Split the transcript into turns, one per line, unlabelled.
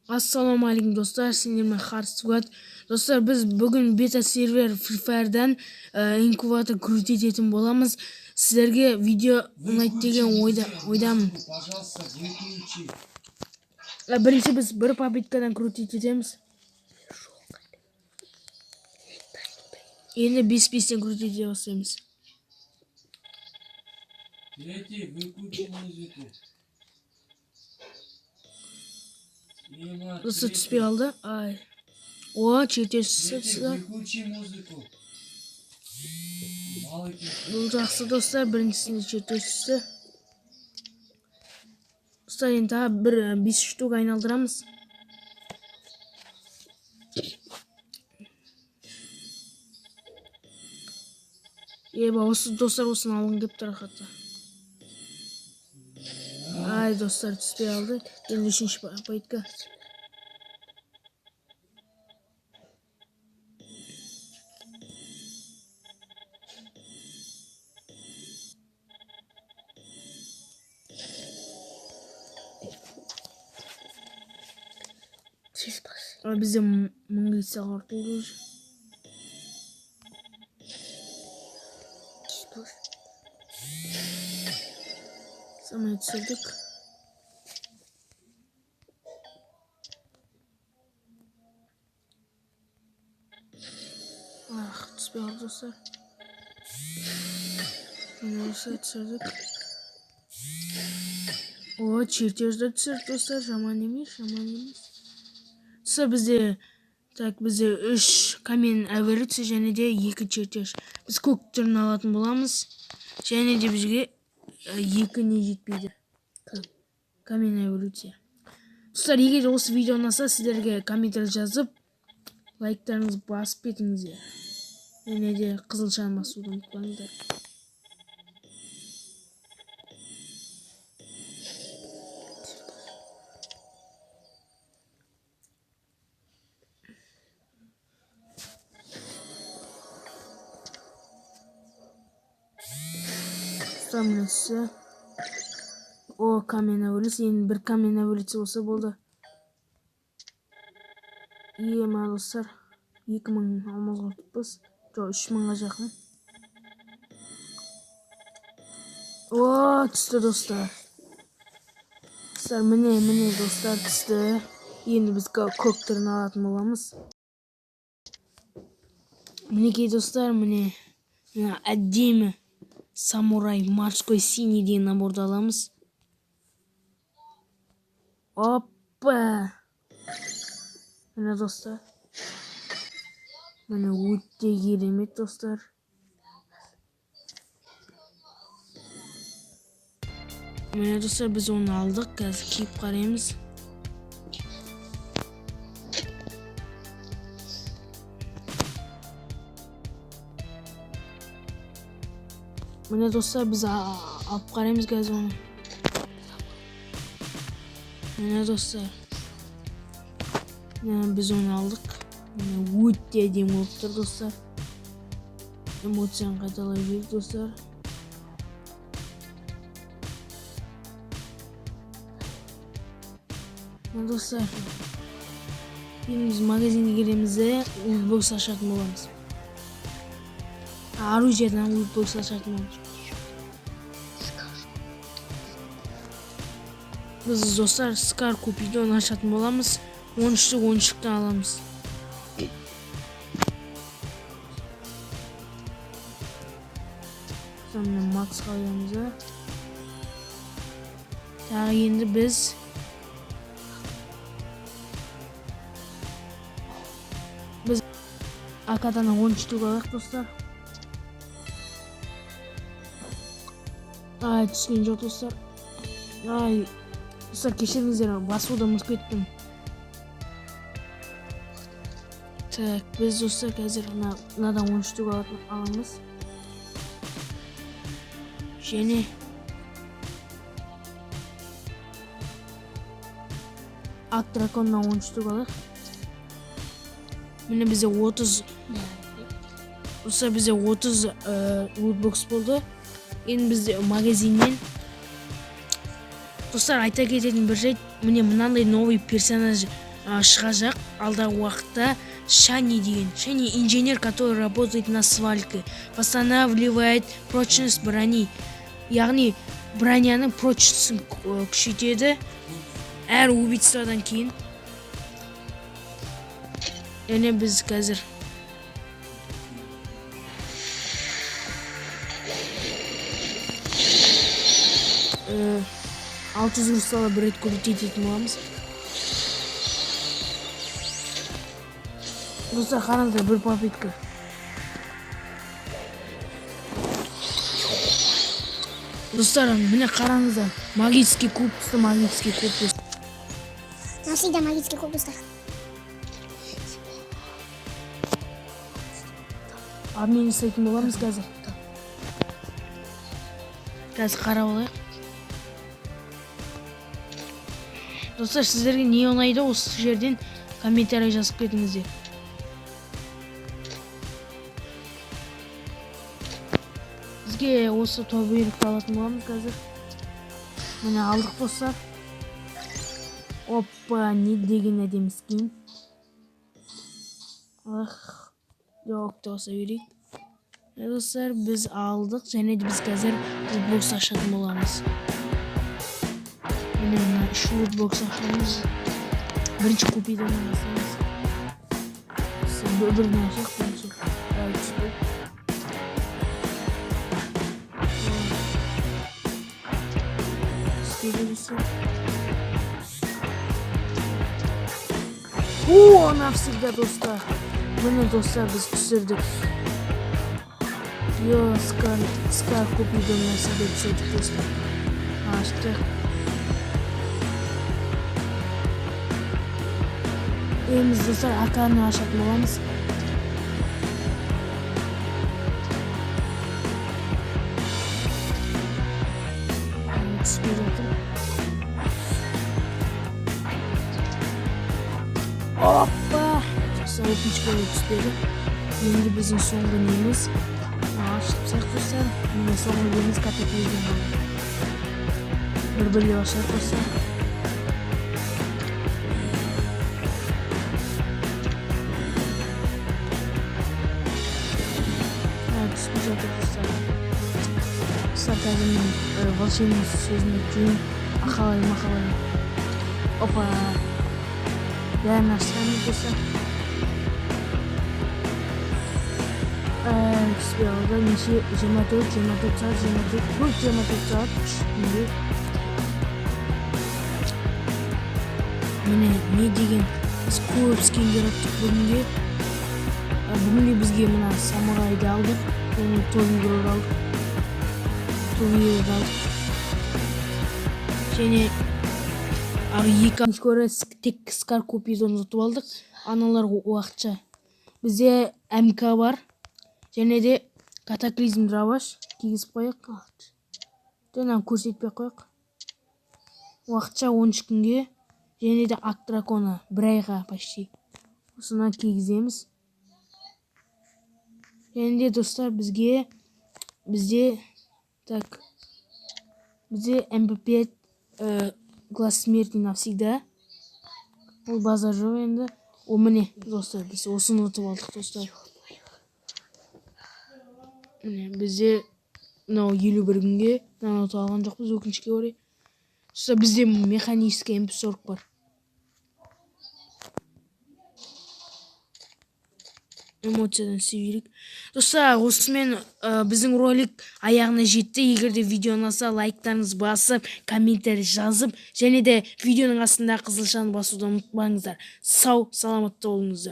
Ассалаумағалейкум достар, сендермен Hard Squad. Достар, біз бүгін бета сервер Free Fire'дан инкубатор крутить ететін боламыз. Сіздерге видео ұнайды деген ойдамын. Бірінші біз бір попыткадан крутить етеміз. Енді 5-5-тен крутить ете бастаймыз.
Третий, выключи музыку.
Достар түспей қалды. Ай. О, чертеж түсті.
Выключи музыку.
Бұл жақсы достар, біріншісінде чертеж түсті. Достар, енді тағы бір 5 штук айналдырамыз. Еба, осы достар осыны алғын кеп тұр қатты. Ай, достар, түспей алды. Енді үшінші попытка. Бізде мың кетсе артылды уже. Самай түсірдік. Түспей қалды достар. Осылай түсірдік. О, чертежді түсірді достар. Жаман емес. Достар, бізде 3 камен эволюция және де 2 чертеж. Біз көк түрін алатын боламыз. Және де бізге 2 не жетпейді. Камен эволюция. Достар, егер осы видео ұнаса, сіздерге комментар жазып, лайктарыңыз басып кетіңіздер. Және де қызылшаны басуды ұмытпаңыздар. Самлесі. О, камен эволюция. Енді бір камен эволюция болса болды. Ема достар. 2000 алмазға тұтпыз. 3000-ға жақын. О, түсті достар. Достар, міне достар түсті. Енді біз көк түрін алатын боламыз. Мінекей достар, міне әдемі самурай морской синий деген наборды аламыз. Опа! Міне достар. Міне өте керемет достар. Міне достар, біз оны алдық. Қазір киіп қараймыз. Міне достар, біз алып қараймыз қазір оны. Міне достар. Біз оны алдық. Өте әдемі болып тұр достар. Эмоцияны қайталай берді достар. Достар, біз магазинге келеміз де лутбокс ашатын боламыз. Оружиедан лутбокс ашатын боламыз. Біз достар скар купиді, оны ашатын боламыз. 13-тік ойыншықтан аламыз. Сонымен макс қалаймыз да. Тағы енді біз акадан 13-тік алайық достар. Ай, түскен жоқ достар. Ай, достар, кешіріңіздер, басуды ұмытып кеттім. Так, біз достар қазір мынадан 13-тік аламыз. Және ақ драконнан 13-тік алайық. Міне бізде 30 лутбокс болды. Енді бізде магазиннен Достар, айта кететін бір жайт, міне мынандай новый персонаж шығажақ алдағы уақытта. Шани деген. Шани инженер, который работает на свалке, восстанавливает прочность брони. Яғни броняның прочностьін күшейтеді әр убийстводан кейін. Және біз қазір алты жүз кристаллы бір рет көбейтетін боламыз. Достар, қараңыздар, бір попытка. Достар, міне қараңыздар, магический куб, магический куб.
Навсегда магический куб, достар.
Обмен жасайтын боламыз қазір. Қазір қарап алайық. Достар, сіздерге не ұнайды, осы жерден комментарий жазып кетіңіздер. Бізге осы тобырықты алатын боламыз қазір. Міне алдық достар. Опа, не деген әдемі скин. Жоқ, тоса берейік. Достар, біз алдық, және де біз қазір лутбокс ашатын боламыз. Міне үш лутбокс ашамыз. Бірінші купидан аласамыз. Бірін ашақ, бірінші. О, навсегда, достар. Міне, достар, біз түсірдік. Скар купидан навсегда түсірдік, достар. Аштық. Еміз, достар, аканы ашатын боламыз. Түспей жатыр. Опа! Достар, өкінішке орай түспеді. Енді біздің соңғы неміз. Ашып достар. Міне соңғы неміз катаклизм. Бір-бірлеп ашады, достар. Түспей жатыр, достар. Достар, қазір мен волшебный сөзін өтейін. Ақалай. Опа! Бәрін ашсамыз, достар. Түспей алды. Неше 24 сағат. Міне, не деген біз көп скиндер аттық бүгінге. Бүгінге бізге мұна самурайды алдық. Және тобигрор алдық. Және екі көрі тек скар купидон ұтып алдық. Аналар уақытша. Бізде МК бар. Және де катаклизм драваш кигізіп қойық. Дәнен көрсетпей қойық. Уақытша 13 күнге. Және де ак дракона бір айға почти. Осынан кигіземіз. Және де достар бізде МП5 глаз смерти навсегда. Ол базар жоқ енді. О, міне, достар, біз осыны ұтып алдық, достар. Міне, бізде 51 күнге ұтып алған жоқпыз, өкінішке орай. Достар, бізде механический MP40 бар. Эмоциядан сүйерік. Достар, осымен біздің ролик аяғына жетті. Егерде видео ұнаса, лайктарыңыз басып, комментарий жазып, және де видеоның астында қызылшаны басудан ұмытпаңыздар. Сау, саламатта болыңыздар.